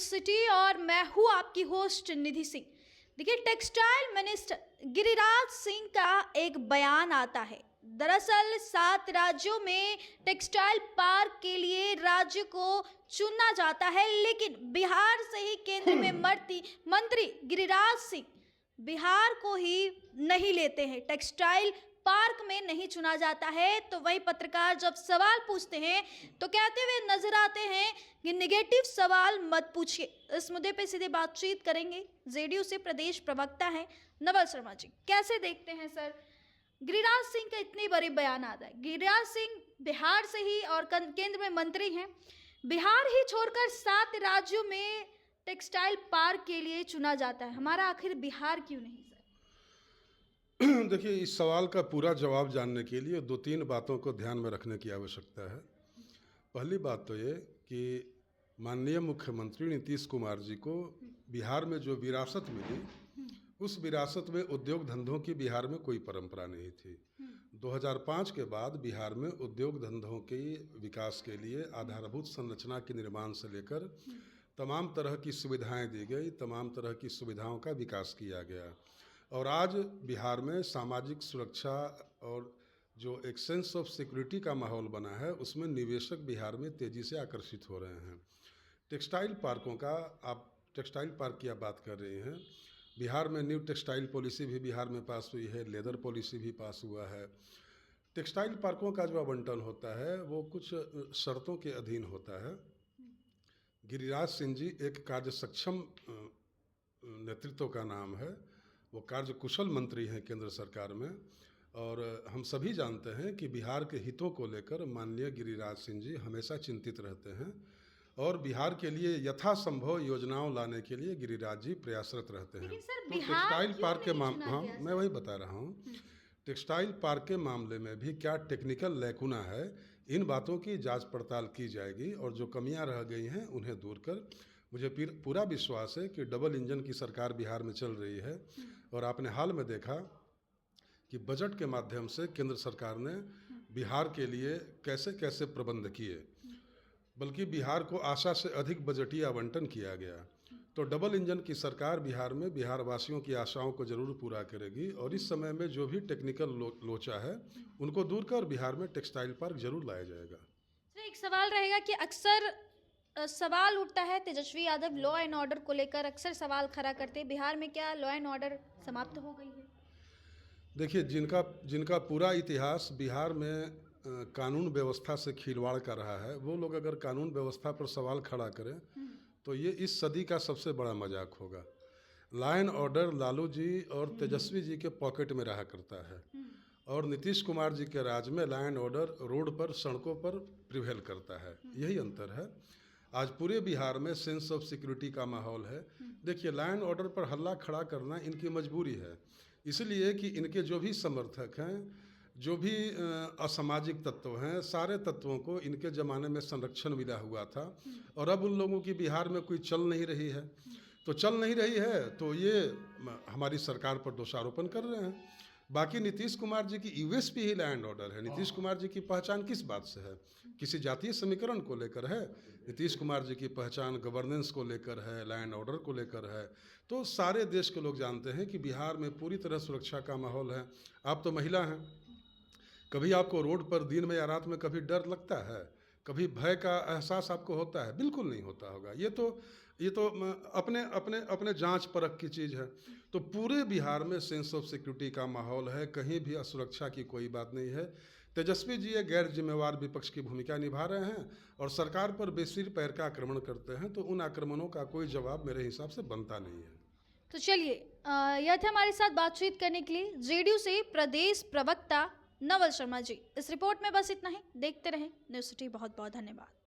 News city और मैं हूँ आपकी होस्ट निधि सिंह। देखिए, टेक्सटाइल मिनिस्टर गिरिराज सिंह का एक बयान आता है। दरअसल 7 राज्यों में टेक्सटाइल पार्क के लिए राज्य को चुना जाता है, लेकिन बिहार से ही केंद्र में मंत्री गिरिराज सिंह बिहार को ही नहीं लेते हैं, टेक्सटाइल पार्क में नहीं चुना जाता है। तो वही पत्रकार जब सवाल पूछते हैं तो कहते हुए नजर आते हैं कि नेगेटिव सवाल मत पूछिए। इस मुद्दे पे सीधे बातचीत करेंगे। जेडीयू से प्रदेश प्रवक्ता हैं नवल शर्मा जी। कैसे देखते हैं सर, गिरिराज सिंह का इतने बड़े बयान आता है? गिरिराज सिंह बिहार से ही और केंद्र में मंत्री हैं। बिहार ही छोड़कर 7 राज्यों में टेक्सटाइल पार्क के लिए चुना जाता है, हमारा आखिर बिहार क्यों नहीं सर? देखिए, इस सवाल का पूरा जवाब जानने के लिए 2-3 बातों को ध्यान में रखने की आवश्यकता है। पहली बात तो ये कि माननीय मुख्यमंत्री नीतीश कुमार जी को बिहार में जो विरासत मिली, उस विरासत में उद्योग धंधों की बिहार में कोई परंपरा नहीं थी। 2005 के बाद बिहार में उद्योग धंधों के विकास के लिए आधारभूत संरचना के निर्माण से लेकर तमाम तरह की सुविधाएं दी गई, तमाम तरह की सुविधाओं का विकास किया गया। और आज बिहार में सामाजिक सुरक्षा और जो एक सेंस ऑफ सिक्योरिटी का माहौल बना है, उसमें निवेशक बिहार में तेज़ी से आकर्षित हो रहे हैं। टेक्सटाइल पार्कों का, आप टेक्सटाइल पार्क की आप बात कर रहे हैं। बिहार में न्यू टेक्सटाइल पॉलिसी भी बिहार में पास हुई है, लेदर पॉलिसी भी पास हुआ है। टेक्सटाइल पार्कों का जो आवंटन होता है वो कुछ शर्तों के अधीन होता है। गिरिराज सिंह जी एक कार्य सक्षम नेतृत्व का नाम है, वो कार्य कुशल मंत्री हैं केंद्र सरकार में, और हम सभी जानते हैं कि बिहार के हितों को लेकर माननीय गिरिराज सिंह जी हमेशा चिंतित रहते हैं और बिहार के लिए यथासंभव योजनाओं लाने के लिए गिरिराज जी प्रयासरत रहते हैं। तो टेक्सटाइल पार्क के हाँ, मैं वही बता रहा हूँ। टेक्सटाइल पार्क के मामले में भी क्या टेक्निकल लैकुना है, इन बातों की जांच पड़ताल की जाएगी और जो कमियां रह गई हैं उन्हें दूर कर, मुझे पूरा विश्वास है कि डबल इंजन की सरकार बिहार में चल रही है। और आपने हाल में देखा कि बजट के माध्यम से केंद्र सरकार ने बिहार के लिए कैसे कैसे प्रबंध किए, बल्कि बिहार को आशा से अधिक बजटीय आवंटन किया गया। तो डबल इंजन की सरकार बिहार में बिहार वासियों की आशाओं को जरूर पूरा करेगी और इस समय में जो भी टेक्निकल लोचा है उनको दूर कर बिहार में टेक्सटाइल पार्क जरूर लाया जाएगा। एक सवाल रहेगा कि अक्सर सवाल उठता है, Tejashwi Yadav law and order को लेकर अक्सर सवाल खड़ा करते हैं। बिहार में क्या लॉ एंड ऑर्डर समाप्त हो गई है? देखिए, जिनका पूरा इतिहास बिहार में कानून व्यवस्था से खिलवाड़ कर रहा है, वो लोग अगर कानून व्यवस्था पर सवाल खड़ा करें तो ये इस सदी का सबसे बड़ा मजाक होगा। Law and order Lalu ji और तेजस्वी जी के पॉकेट में रहा करता है और नीतीश कुमार जी के राज में लॉ एंड ऑर्डर रोड पर, सड़कों पर प्रिवेल करता है। यही अंतर है। आज पूरे बिहार में सेंस ऑफ सिक्योरिटी का माहौल है। देखिए, लॉ एंड ऑर्डर पर हल्ला खड़ा करना इनकी मजबूरी है, इसलिए कि इनके जो भी समर्थक हैं, जो भी असामाजिक तत्व हैं, सारे तत्वों को इनके ज़माने में संरक्षण मिला हुआ था और अब उन लोगों की बिहार में कोई चल नहीं रही है। तो चल नहीं रही है तो ये हमारी सरकार पर दोषारोपण कर रहे हैं। बाकी नीतीश कुमार जी की USP he law and order है। नीतीश कुमार जी की पहचान किस बात से है? किसी जातीय समीकरण को लेकर है? नीतीश कुमार जी की पहचान गवर्नेंस को लेकर है, लॉ एंड ऑर्डर को लेकर है। तो सारे देश के लोग जानते हैं कि बिहार में पूरी तरह सुरक्षा का माहौल है। आप तो महिला हैं, कभी आपको रोड पर दिन में या रात में कभी डर लगता है? कभी भय का एहसास आपको होता है? बिल्कुल नहीं होता होगा। ये तो अपने जांच परख की चीज़ है। तो पूरे बिहार में सेंस ऑफ सिक्योरिटी का माहौल है, कहीं भी असुरक्षा की कोई बात नहीं है। तेजस्वी जी ये गैर जिम्मेवार विपक्ष की भूमिका निभा रहे हैं और सरकार पर बेसिर पैर का आक्रमण करते हैं, तो उन आक्रमणों का कोई जवाब मेरे हिसाब से बनता नहीं है। तो चलिए, यह थे हमारे साथ बातचीत करने के लिए जेडीयू से प्रदेश प्रवक्ता नवल शर्मा जी। इस रिपोर्ट में बस इतना ही। देखते रहें न्यूज सिटी। बहुत बहुत धन्यवाद।